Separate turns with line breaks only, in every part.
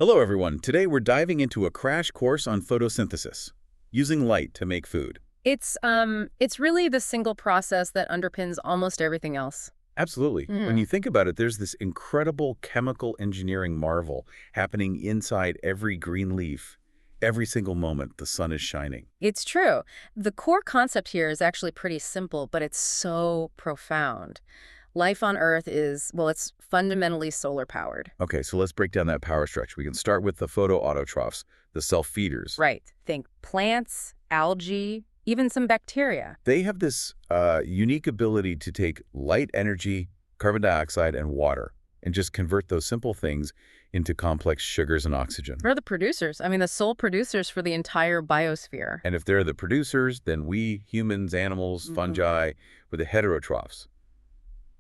Hello, everyone. Today we're diving into a crash course on photosynthesis, using light to make food.
It's really the single process that underpins almost everything else.
Absolutely. When
Mm.
you think about it, there's this incredible chemical engineering marvel happening inside every green leaf. Every single moment the sun is shining.
It's true. The core concept here is actually pretty simple, but it's so profound. Life on Earth is, well, it's fundamentally solar powered.
Okay, so let's break down that power structure. We can start with the photoautotrophs, the self-feeders.
Right. Think plants, algae, even some bacteria.
They have this unique ability to take light energy, carbon dioxide, and water, and just convert those simple things into complex sugars and oxygen.
They're the producers. I mean, the sole producers for the entire biosphere.
And if they're the producers, then we, humans, animals,
Mhm.
fungi, we're the heterotrophs,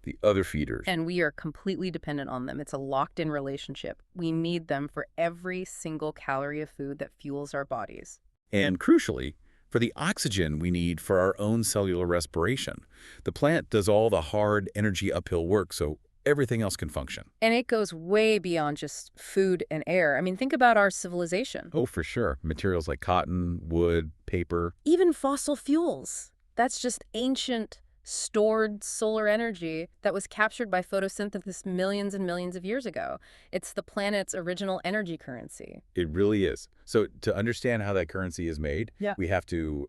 the other feeders.
And we are completely dependent on them. It's a locked-in relationship. We need them for every single calorie of food that fuels our bodies.
And crucially, for the oxygen we need for our own cellular respiration. The plant does all the hard energy uphill work so everything else can function.
And it goes way beyond just food and air. I mean, think about our civilization.
Oh, for sure. Materials like cotton, wood, paper.
Even fossil fuels. That's just ancient, stored solar energy that was captured by photosynthesis millions and millions of years ago. It's the planet's original energy currency.
It really is. So to understand how that currency is made,
Yeah.
we have to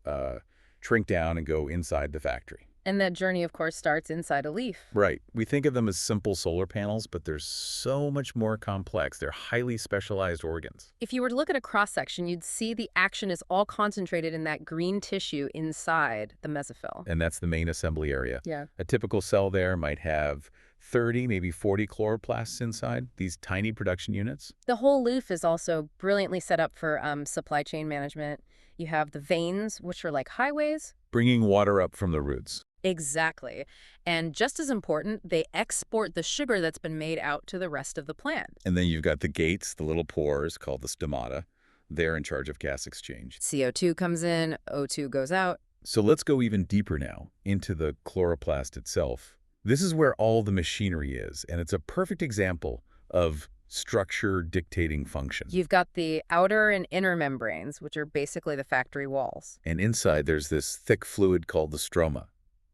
shrink down and go inside the factory.
And that journey, of course, starts inside a leaf.
Right. We think of them as simple solar panels, but they're so much more complex. They're highly specialized organs.
If you were to look at a cross-section, you'd see the action is all concentrated in that green tissue inside the mesophyll.
And that's the main assembly area.
Yeah.
A typical cell there might have 30, maybe 40 chloroplasts inside, these tiny production units.
The whole leaf is also brilliantly set up for supply chain management. You have the veins, which are like highways.
Bringing water up from the roots.
Exactly. And just as important, they export the sugar that's been made out to the rest of the plant.
And then you've got the gates, the little pores called the stomata. They're in charge of gas exchange.
CO2 comes in, O2 goes out.
So let's go even deeper now into the chloroplast itself. This is where all the machinery is, and it's a perfect example of structure dictating function.
You've got the outer and inner membranes, which are basically the factory walls.
And inside there's this thick fluid called the stroma.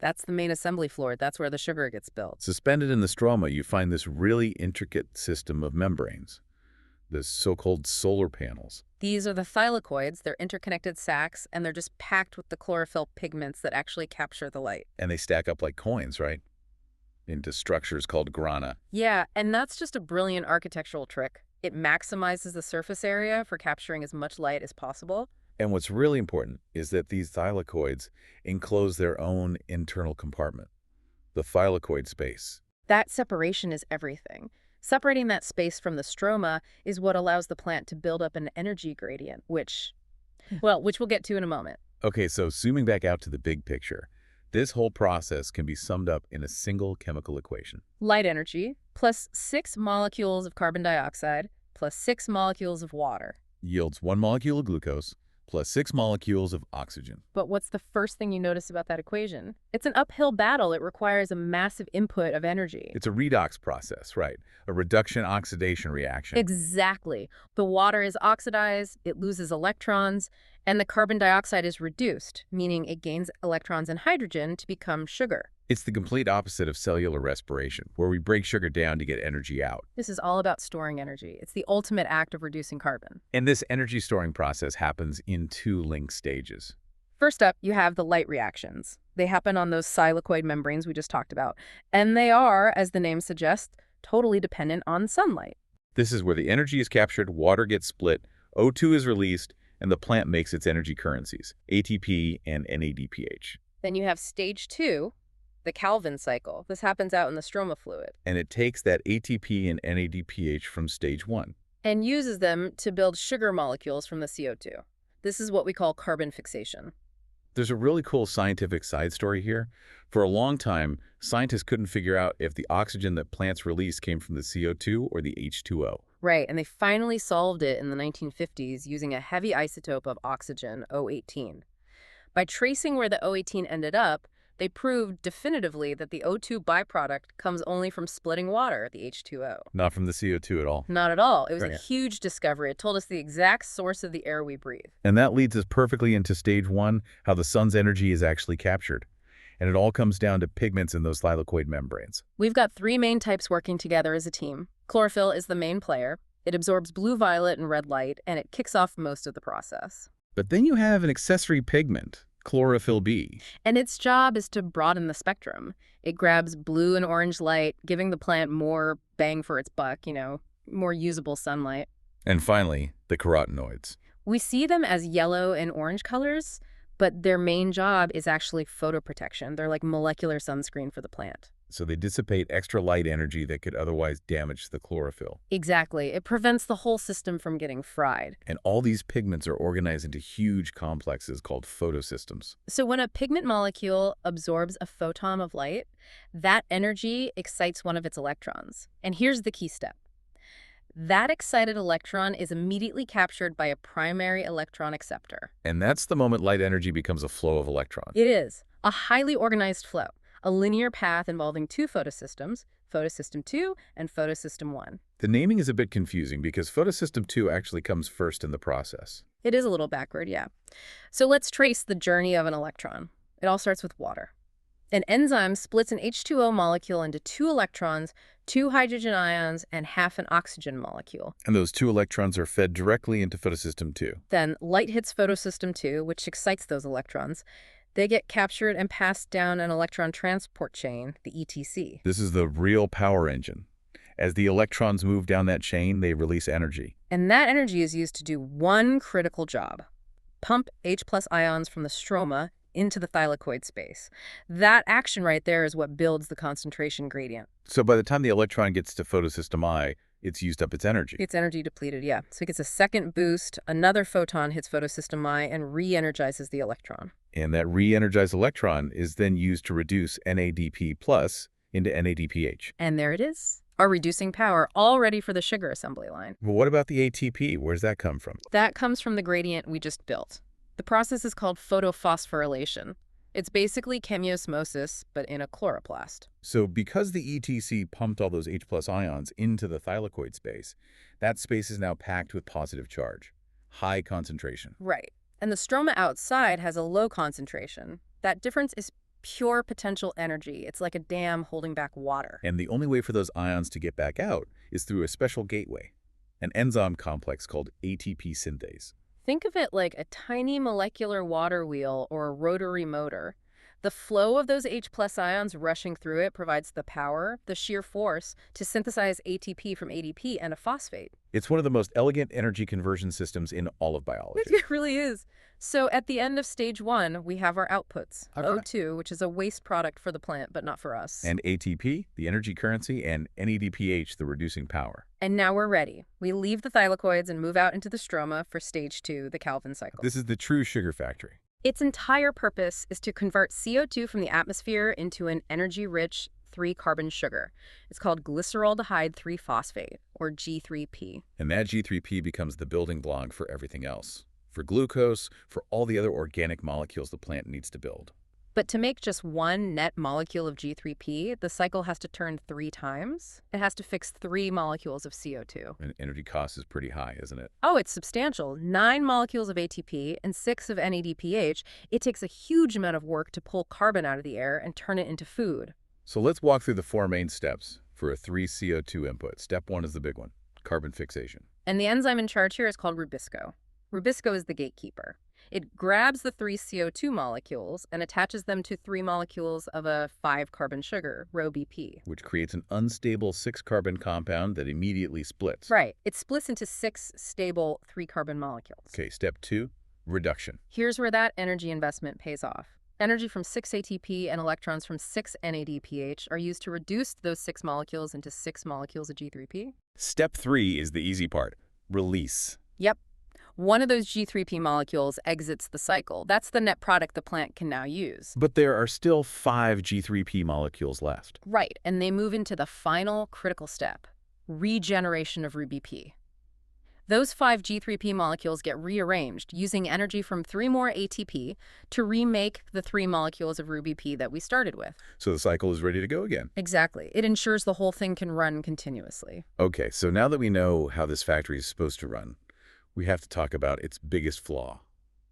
That's the main assembly floor. That's where the sugar gets built.
Suspended in the stroma, you find this really intricate system of membranes, the so-called solar panels.
These are the thylakoids. They're interconnected sacs, and they're just packed with the chlorophyll pigments that actually capture the light.
And they stack up like coins, right? Into structures called grana.
Yeah, and that's just a brilliant architectural trick. It maximizes the surface area for capturing as much light as possible.
And what's really important is that these thylakoids enclose their own internal compartment, the thylakoid space.
That separation is everything. Separating that space from the stroma is what allows the plant to build up an energy gradient, which we'll get to in a moment.
Okay, so zooming back out to the big picture, this whole process can be summed up in a single chemical equation.
Light energy plus 6 molecules of carbon dioxide plus 6 molecules of water.
Yields 1 molecule of glucose plus 6 molecules of oxygen.
But what's the first thing you notice about that equation? It's an uphill battle. It requires a massive input of energy.
It's a redox process, right? A reduction-oxidation reaction.
Exactly. The water is oxidized, it loses electrons, and the carbon dioxide is reduced, meaning it gains electrons and hydrogen to become sugar.
It's the complete opposite of cellular respiration, where we break sugar down to get energy out.
This is all about storing energy. It's the ultimate act of reducing carbon.
And this energy storing process happens in 2 linked stages.
First up, you have the light reactions. They happen on those thylakoid membranes we just talked about. And they are, as the name suggests, totally dependent on sunlight.
This is where the energy is captured, water gets split, O2 is released, and the plant makes its energy currencies, ATP and NADPH.
Then you have stage 2, the Calvin cycle. This happens out in the stroma fluid.
And it takes that ATP and NADPH from stage 1.
And uses them to build sugar molecules from the CO2. This is what we call carbon fixation.
There's a really cool scientific side story here. For a long time, scientists couldn't figure out if the oxygen that plants release came from the CO2 or the H2O.
Right, and they finally solved it in the 1950s using a heavy isotope of oxygen, O18. By tracing where the O18 ended up, They proved definitively that the O2 byproduct comes only from splitting water, the H2O.
Not from the CO2 at all.
Not at all. It was a
Right.
huge discovery. It told us the exact source of the air we breathe.
And that leads us perfectly into stage one, how the sun's energy is actually captured. And it all comes down to pigments in those thylakoid membranes.
We've got three main types working together as a team. Chlorophyll is the main player. It absorbs blue, violet, and red light, and it kicks off most of the process.
But then you have an accessory pigment, chlorophyll B.
And its job is to broaden the spectrum. It grabs blue and orange light, giving the plant more bang for its buck, more usable sunlight.
And finally, the carotenoids.
We see them as yellow and orange colors, but their main job is actually photoprotection. They're like molecular sunscreen for the plant.
So they dissipate extra light energy that could otherwise damage the chlorophyll.
Exactly. It prevents the whole system from getting fried.
And all these pigments are organized into huge complexes called photosystems.
So when a pigment molecule absorbs a photon of light, that energy excites one of its electrons. And here's the key step. That excited electron is immediately captured by a primary electron acceptor.
And that's the moment light energy becomes a flow of electrons.
It is a highly organized flow, a linear path involving two photosystems, photosystem 2 and photosystem 1.
The naming is a bit confusing because photosystem 2 actually comes first in the process.
It is a little backward, yeah. So let's trace the journey of an electron. It all starts with water. An enzyme splits an H2O molecule into 2 electrons, 2 hydrogen ions, and half an oxygen molecule.
And those 2 electrons are fed directly into photosystem 2.
Then light hits photosystem 2, which excites those electrons. They get captured and passed down an electron transport chain, the ETC.
This is the real power engine. As the electrons move down that chain, they release energy.
And that energy is used to do one critical job: pump H+ ions from the stroma into the thylakoid space. That action right there is what builds the concentration gradient.
So by the time the electron gets to photosystem I, it's used up its energy.
It's energy depleted, yeah. So it gets a second boost, another photon hits photosystem I and re-energizes the electron.
And that re-energized electron is then used to reduce NADP plus into NADPH.
And there it is, our reducing power, all ready for the sugar assembly line.
But what about the ATP? Where's that come from?
That comes from the gradient we just built. The process is called photophosphorylation. It's basically chemiosmosis, but in a chloroplast.
So because the ETC pumped all those H+ ions into the thylakoid space, that space is now packed with positive charge, high concentration.
Right. And the stroma outside has a low concentration. That difference is pure potential energy. It's like a dam holding back water.
And the only way for those ions to get back out is through a special gateway, an enzyme complex called ATP synthase.
Think of it like a tiny molecular water wheel or a rotary motor. The flow of those H+ ions rushing through it provides the power, the sheer force, to synthesize ATP from ADP and a phosphate.
It's one of the most elegant energy conversion systems in all of biology.
It really is. So at the end of stage 1, we have our outputs.
Okay.
O2, which is a waste product for the plant, but not for us.
And ATP, the energy currency, and NADPH, the reducing power.
And now we're ready. We leave the thylakoids and move out into the stroma for stage 2, the Calvin cycle.
This is the true sugar factory.
Its entire purpose is to convert CO2 from the atmosphere into an energy-rich 3-carbon sugar. It's called glyceraldehyde 3-phosphate, or G3P.
And that G3P becomes the building block for everything else. For glucose, for all the other organic molecules the plant needs to build.
But to make just one net molecule of G3P, the cycle has to turn 3 times. It has to fix 3 molecules of CO2.
And energy cost is pretty high, isn't it?
Oh, it's substantial. 9 molecules of ATP and 6 of NADPH. It takes a huge amount of work to pull carbon out of the air and turn it into food.
So let's walk through the 4 main steps for a 3 CO2 input. Step 1 is the big one, carbon fixation.
And the enzyme in charge here is called rubisco. Rubisco is the gatekeeper. It grabs the 3 CO2 molecules and attaches them to 3 molecules of a 5-carbon sugar, RoBP.
Which creates an unstable 6-carbon compound that immediately splits.
Right. It splits into 6 stable 3-carbon molecules.
Okay, step 2, reduction.
Here's where that energy investment pays off. Energy from 6 ATP and electrons from 6 NADPH are used to reduce those 6 molecules into 6 molecules of G3P.
Step 3 is the easy part, release.
Yep. One of those G3P molecules exits the cycle. That's the net product the plant can now use.
But there are still 5 G3P molecules left.
Right, and they move into the final critical step, regeneration of RuBP. Those 5 G3P molecules get rearranged using energy from 3 more ATP to remake the 3 molecules of Ruby P that we started with.
So the cycle is ready to go again.
Exactly. It ensures the whole thing can run continuously.
Okay, so now that we know how this factory is supposed to run, we have to talk about its biggest flaw,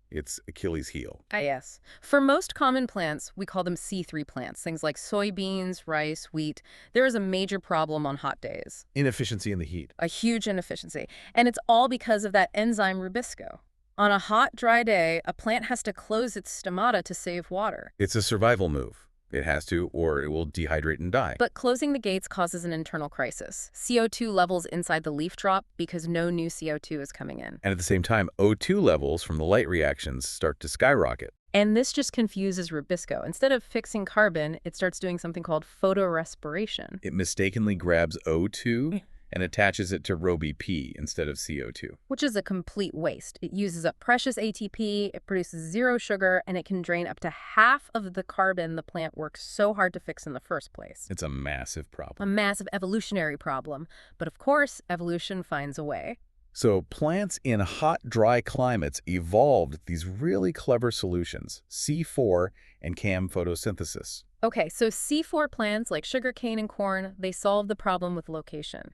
its Achilles heel.
Yes. For most common plants, we call them C3 plants, things like soybeans, rice, wheat. There is a major problem on hot days,
Inefficiency in the heat.
a huge inefficiency, and it's all because of that enzyme rubisco. On a hot, dry day, a plant has to close its stomata to save water.
It's a survival move. It has to, or it will dehydrate and die.
But closing the gates causes an internal crisis. CO2 levels inside the leaf drop because no new CO2 is coming in.
And at the same time, O2 levels from the light reactions start to skyrocket.
And this just confuses rubisco. Instead of fixing carbon, it starts doing something called photorespiration.
It mistakenly grabs O2 and attaches it to Roby P instead of CO2.
Which is a complete waste. It uses up precious ATP, it produces zero sugar, and it can drain up to half of the carbon the plant worked so hard to fix in the first place.
It's a massive
A
problem.
massive evolutionary problem. But of course, evolution finds a way.
So plants in hot, dry climates evolved these really clever solutions, C4 and CAM photosynthesis.
Okay, so C4 plants like sugarcane and corn, they solve the problem with location.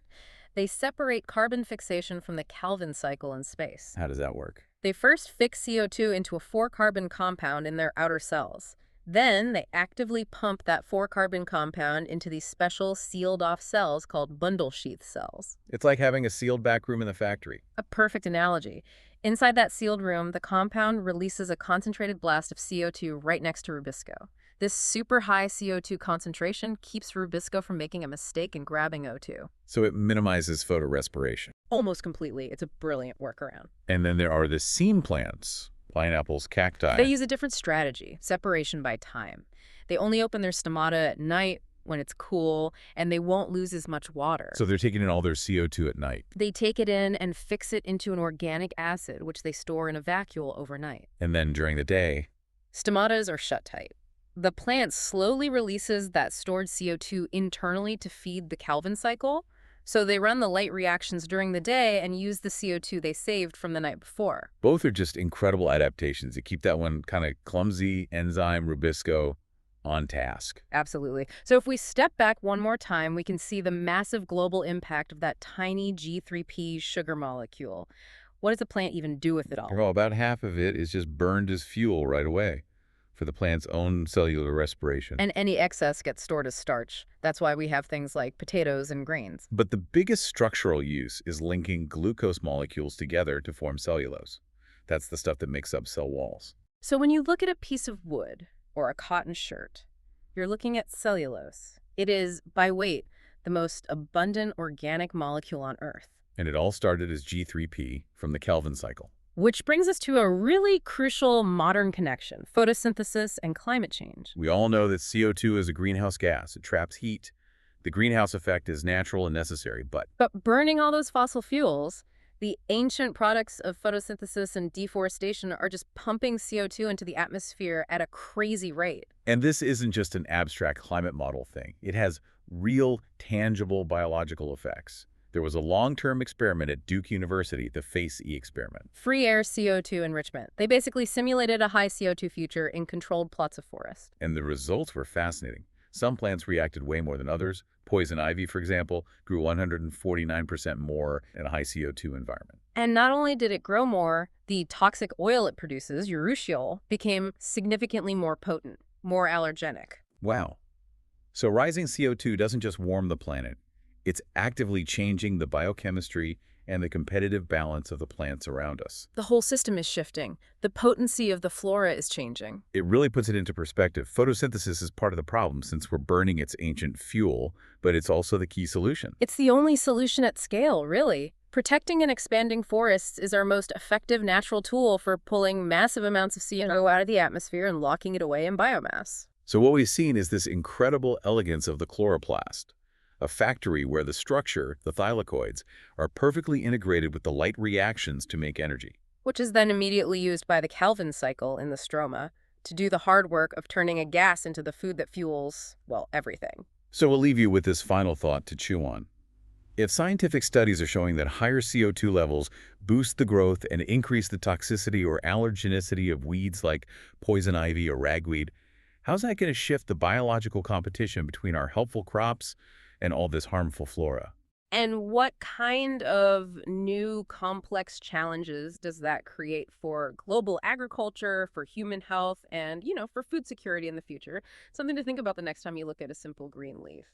They separate carbon fixation from the Calvin cycle in space.
How does that work?
They first fix CO2 into a 4-carbon compound in their outer cells. Then they actively pump that 4-carbon compound into these special sealed-off cells called bundle sheath cells.
It's like having a sealed back room in the factory.
A perfect analogy. Inside that sealed room, the compound releases a concentrated blast of CO2 right next to rubisco. This super high CO2 concentration keeps rubisco from making a mistake and grabbing O2.
So it minimizes photorespiration.
Almost completely. It's a brilliant workaround.
And then there are the seam plants, pineapples, cacti.
They use a different strategy, separation by time. They only open their stomata at night when it's cool, and they won't lose as much water.
So they're taking in all their CO2 at night.
They take it in and fix it into an organic acid, which they store in a vacuole overnight.
And then during the day,
Stomatas are shut tight. The plant slowly releases that stored CO2 internally to feed the Calvin cycle, so they run the light reactions during the day and use the CO2 they saved from the night before.
both are just incredible adaptations to keep that one kind of clumsy enzyme rubisco on task.
Absolutely. So if we step back one more time, we can see the massive global impact of that tiny G3P sugar molecule. What does the plant even do with it all?
Well, about half of it is just burned as fuel right away for the plant's own cellular respiration.
And any excess gets stored as starch. That's why we have things like potatoes and grains.
But the biggest structural use is linking glucose molecules together to form cellulose. That's the stuff that makes up cell walls.
So when you look at a piece of wood or a cotton shirt, you're looking at cellulose. It is, by weight, the most abundant organic molecule on Earth.
And it all started as G3P from the Calvin cycle.
Which brings us to a really crucial modern connection, photosynthesis and climate change.
We all know that CO2 is a greenhouse gas. It traps heat. The greenhouse effect is natural and necessary, but
But burning all those fossil fuels, the ancient products of photosynthesis and deforestation are just pumping CO2 into the atmosphere at a crazy rate.
and this isn't just an abstract climate model thing. It has real, tangible biological effects. There was a long-term experiment at Duke University, the FACE-E experiment.
Free air CO2 enrichment. They basically simulated a high CO2 future in controlled plots of forest.
And the results were fascinating. Some plants reacted way more than others. Poison ivy, for example, grew 149% more in a high CO2 environment.
And not only did it grow more, the toxic oil it produces, urushiol, became significantly more potent, more allergenic.
Wow. So rising CO2 doesn't just warm the planet. It's actively changing the biochemistry and the competitive balance of the plants around us.
The whole system is shifting. The potency of the flora is changing.
It really puts it into perspective. Photosynthesis is part of the problem since we're burning its ancient fuel, but it's also the key solution.
It's the only solution at scale, really. Protecting and expanding forests is our most effective natural tool for pulling massive amounts of CO2 out of the atmosphere and locking it away in biomass.
So what we've seen is this incredible elegance of the chloroplast, a factory where the structure, the thylakoids, are perfectly integrated with the light reactions to make energy.
Which is then immediately used by the Calvin cycle in the stroma to do the hard work of turning a gas into the food that fuels, well, everything.
So we'll leave you with this final thought to chew on. If scientific studies are showing that higher CO2 levels boost the growth and increase the toxicity or allergenicity of weeds like poison ivy or ragweed, how's that going to shift the biological competition between our helpful crops and all this harmful flora?
And what kind of new complex challenges does that create for global agriculture, for human health, and, for food security in the future? Something to think about the next time you look at a simple green leaf.